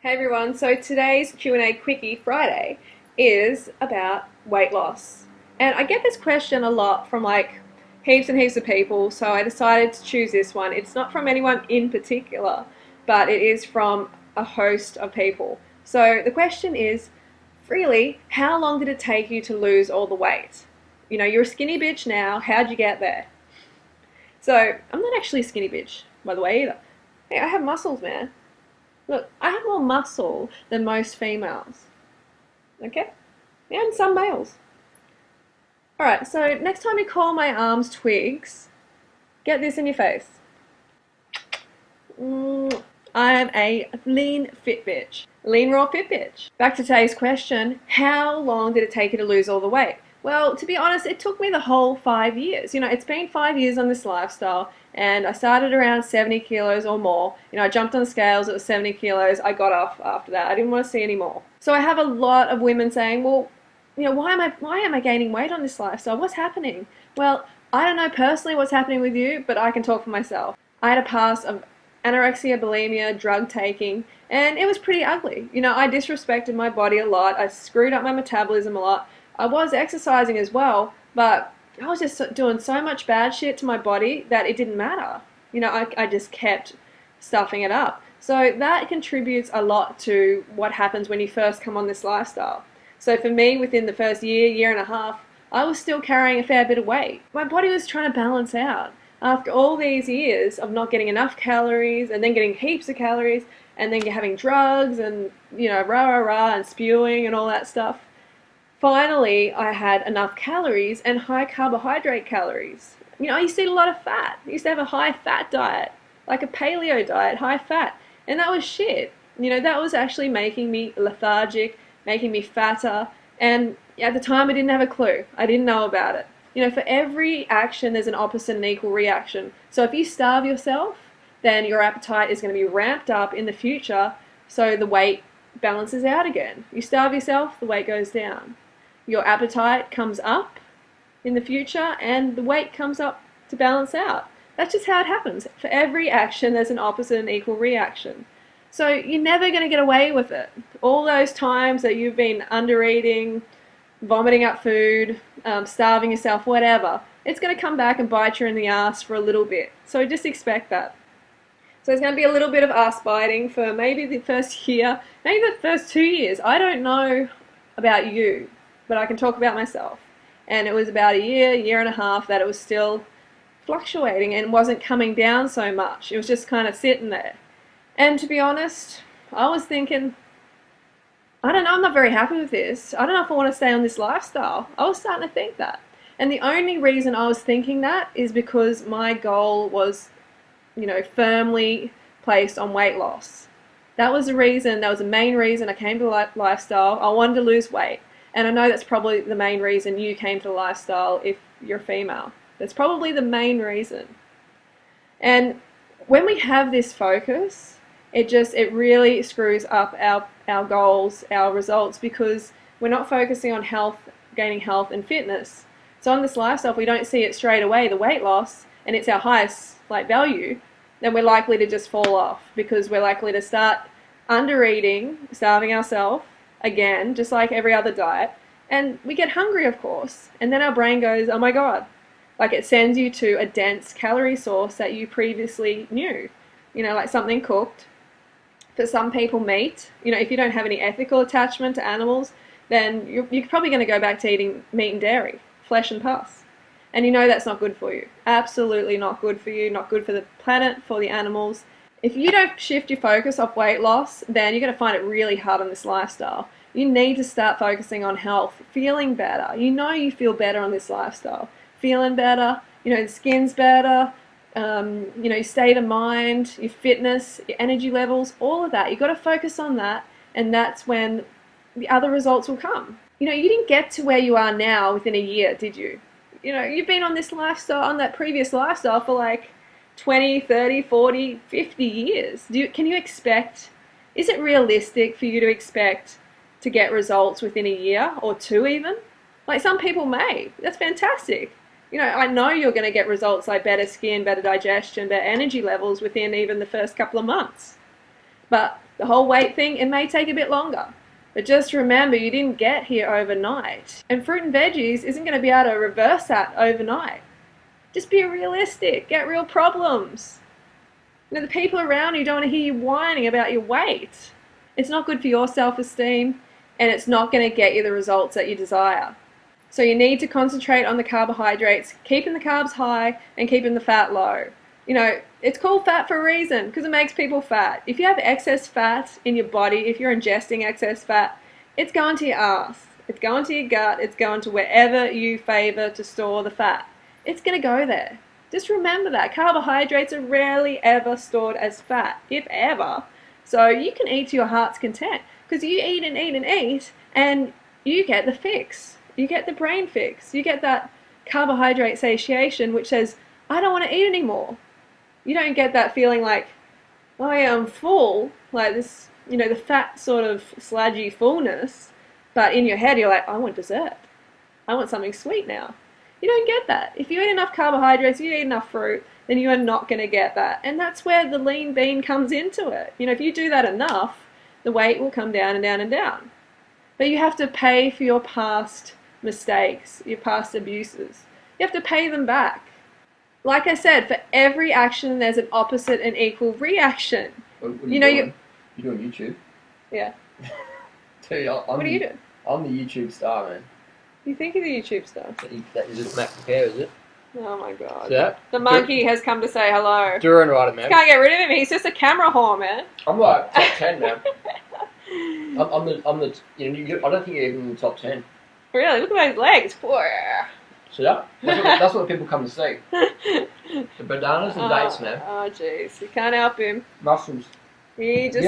Hey everyone, so today's Q&A Quickie Friday is about weight loss. And I get this question a lot from like heaps and heaps of people, so I decided to choose this one. It's not from anyone in particular, but it is from a host of people. So the question is, Freely, how long did it take you to lose all the weight? You know, you're a skinny bitch now, how'd you get there? So I'm not actually a skinny bitch, by the way, either. Hey, I have muscles, man. Look, I have more muscle than most females. Okay? And some males. Alright, so next time you call my arms twigs, get this in your face. I am a lean, fit bitch. Lean, raw, fit bitch. Back to today's question, how long did it take you to lose all the weight? Well, to be honest, it took me the whole 5 years. You know, it's been 5 years on this lifestyle, and I started around 70 kilos or more. You know, I jumped on the scales, it was 70 kilos, I got off after that. I didn't want to see any more. So I have a lot of women saying, well, you know, why am I gaining weight on this lifestyle? What's happening? Well, I don't know personally what's happening with you, but I can talk for myself. I had a past of anorexia, bulimia, drug taking, and it was pretty ugly. You know, I disrespected my body a lot. I screwed up my metabolism a lot. I was exercising as well, but I was just doing so much bad shit to my body that it didn't matter. You know, I just kept stuffing it up. So that contributes a lot to what happens when you first come on this lifestyle. So for me, within the first year and a half, I was still carrying a fair bit of weight. My body was trying to balance out. After all these years of not getting enough calories and then getting heaps of calories and then having drugs and, you know, rah and spewing and all that stuff, finally I had enough calories and high carbohydrate calories. You know, I used to eat a lot of fat. I used to have a high fat diet, like a paleo diet, high fat, and that was shit. You know, that was actually making me lethargic, making me fatter, and at the time I didn't have a clue. I didn't know about it. You know, for every action there's an opposite and equal reaction. So if you starve yourself, then your appetite is going to be ramped up in the future, so the weight balances out again. You starve yourself, the weight goes down. Your appetite comes up in the future and the weight comes up to balance out. That's just how it happens. For every action there's an opposite and equal reaction. So you're never going to get away with it. All those times that you've been under-eating, vomiting up food, starving yourself, whatever, it's going to come back and bite you in the ass for a little bit. So just expect that. So there's going to be a little bit of ass biting for maybe the first year, maybe the first 2 years. I don't know about you, but I can talk about myself. And it was about a year and a half that it was still fluctuating and wasn't coming down so much. It was just kind of sitting there. And to be honest, I was thinking, I don't know, I'm not very happy with this. I don't know if I want to stay on this lifestyle. I was starting to think that. And the only reason I was thinking that is because my goal was, you know, firmly placed on weight loss. That was the reason, that was the main reason I came to the lifestyle. I wanted to lose weight. And I know that's probably the main reason you came to the lifestyle if you're female. That's probably the main reason. And when we have this focus, it really screws up our goals, our results, because we're not focusing on health, gaining health and fitness. So on this lifestyle, if we don't see it straight away, the weight loss, and it's our highest value, then we're likely to just fall off, because we're likely to start under-eating, starving ourselves again, just like every other diet, and we get hungry, of course, and then our brain goes, oh my god, like it sends you to a dense calorie source that you previously knew, you know, like something cooked. For some people, meat, you know, if you don't have any ethical attachment to animals, then you're probably going to go back to eating meat and dairy, flesh and pus. And you know that's not good for you. Absolutely not good for you, not good for the planet, for the animals. If you don't shift your focus off weight loss, then you're going to find it really hard on this lifestyle. You need to start focusing on health, feeling better. You know you feel better on this lifestyle. Feeling better, you know, the skin's better, you know, your state of mind, your fitness, your energy levels, all of that. You've got to focus on that, and that's when the other results will come. You know, you didn't get to where you are now within a year, did you? You know, you've been on this lifestyle, on that previous lifestyle for like 20, 30, 40, 50 years. Can you expect, is it realistic for you to expect to get results within a year or two even? Like some people may. That's fantastic. You know, I know you're going to get results like better skin, better digestion, better energy levels within even the first couple of months. But The whole weight thing, it may take a bit longer. But just remember, you didn't get here overnight. And fruit and veggies isn't going to be able to reverse that overnight. Just be realistic. Get real problems. You know, the people around you don't want to hear you whining about your weight. It's not good for your self-esteem, and it's not going to get you the results that you desire. So you need to concentrate on the carbohydrates, keeping the carbs high and keeping the fat low. You know, it's called fat for a reason, because it makes people fat. If you have excess fat in your body, if you're ingesting excess fat, it's going to your ass. It's going to your gut. It's going to wherever you favor to store the fat. It's going to go there. Just remember that. Carbohydrates are rarely ever stored as fat, if ever. So you can eat to your heart's content, because you eat and eat and eat, and you get the fix. You get the brain fix. You get that carbohydrate satiation, which says, I don't want to eat anymore. You don't get that feeling like, oh yeah, I'm full, like this, you know, the fat sort of sludgy fullness, but in your head you're like, I want dessert. I want something sweet now. You don't get that. If you eat enough carbohydrates, you eat enough fruit, then you are not going to get that. And that's where the lean bean comes into it. You know, if you do that enough, the weight will come down and down and down. But you have to pay for your past mistakes, your past abuses. You have to pay them back. Like I said, for every action, there's an opposite and equal reaction. What are you doing? You're doing YouTube? Yeah. Dude, What are you doing? I'm the YouTube star, man. You think you're the YouTube star? That is it, Mac Repair, is it? Oh my god. Yeah. The monkey has come to say hello. Doing right, man. Can't get rid of him. He's just a camera whore, man. I'm like top 10, man. I'm the. You know, I don't think you're even in the top 10. Really? Look at those legs. So that's what people come to see. The bananas and dates, man. Oh jeez, you can't help him. Mushrooms. You just.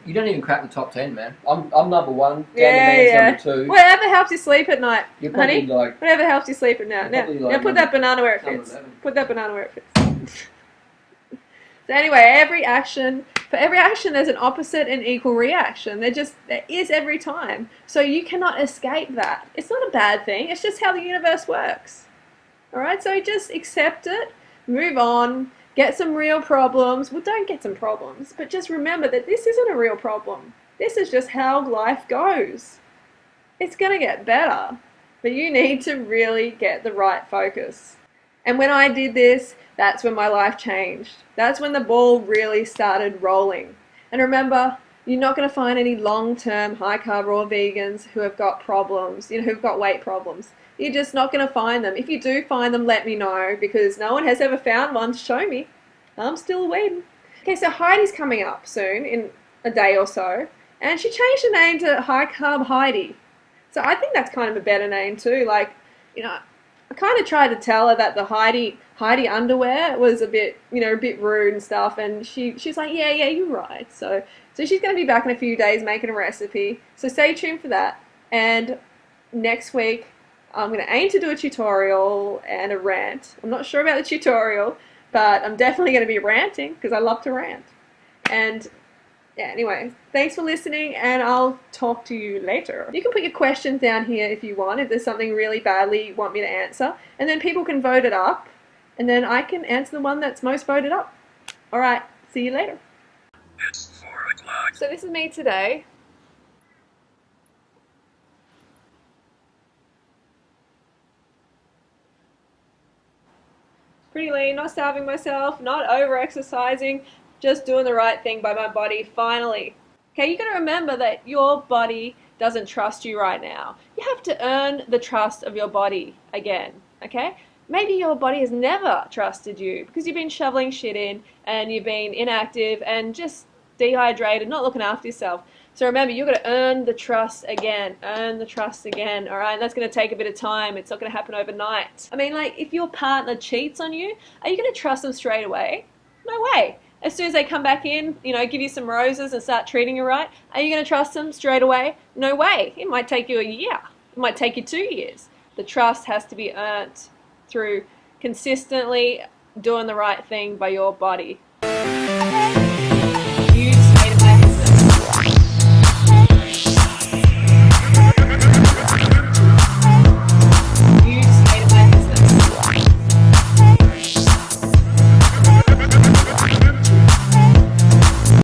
You don't even crack the top 10, man. I'm number one. Yeah. Number two. Whatever helps you sleep at night, You're probably honey. like. Whatever helps you sleep at night. Now put that banana where it fits. Put that banana where it fits. So anyway, for every action there's an opposite and equal reaction. There is every time. So you cannot escape that. It's not a bad thing. It's just how the universe works. Alright, so just accept it, move on, get some real problems. Well, don't get some problems, but just remember that this isn't a real problem. This is just how life goes. It's going to get better, but you need to really get the right focus. And when I did this, that's when my life changed. That's when the ball really started rolling. And remember, you're not going to find any long-term high-carb raw vegans who have got problems, you know, who've got weight problems. You're just not going to find them. If you do find them, let me know, because no one has ever found one to show me. I'm still waiting. Okay, so Heidi's coming up soon, in a day or so, and she changed her name to High Carb Heidi. So I think that's kind of a better name too. Like, you know, I kind of tried to tell her that the Heidi underwear was a bit, you know, a bit rude and stuff, and she's like, yeah, you're right. So she's going to be back in a few days making a recipe. So stay tuned for that. And next week, I'm going to aim to do a tutorial and a rant. I'm not sure about the tutorial, but I'm definitely going to be ranting because I love to rant. And yeah, anyway, thanks for listening, and I'll talk to you later. You can put your questions down here if you want, if there's something really badly you want me to answer, and then people can vote it up, and then I can answer the one that's most voted up. Alright, see you later. It's 4 o'clock. So this is me today. Pretty lean, not starving myself, not over-exercising, just doing the right thing by my body, finally. Okay, you got to remember that your body doesn't trust you right now. You have to earn the trust of your body again, okay? Maybe your body has never trusted you because you've been shoveling shit in and you've been inactive and just dehydrated, not looking after yourself. So remember, you've got to earn the trust again, all right? And that's going to take a bit of time. It's not going to happen overnight. I mean, like, if your partner cheats on you, are you going to trust them straight away? No way. As soon as they come back in, you know, give you some roses and start treating you right, are you going to trust them straight away? No way. It might take you a year. It might take you 2 years. The trust has to be earned through consistently doing the right thing by your body.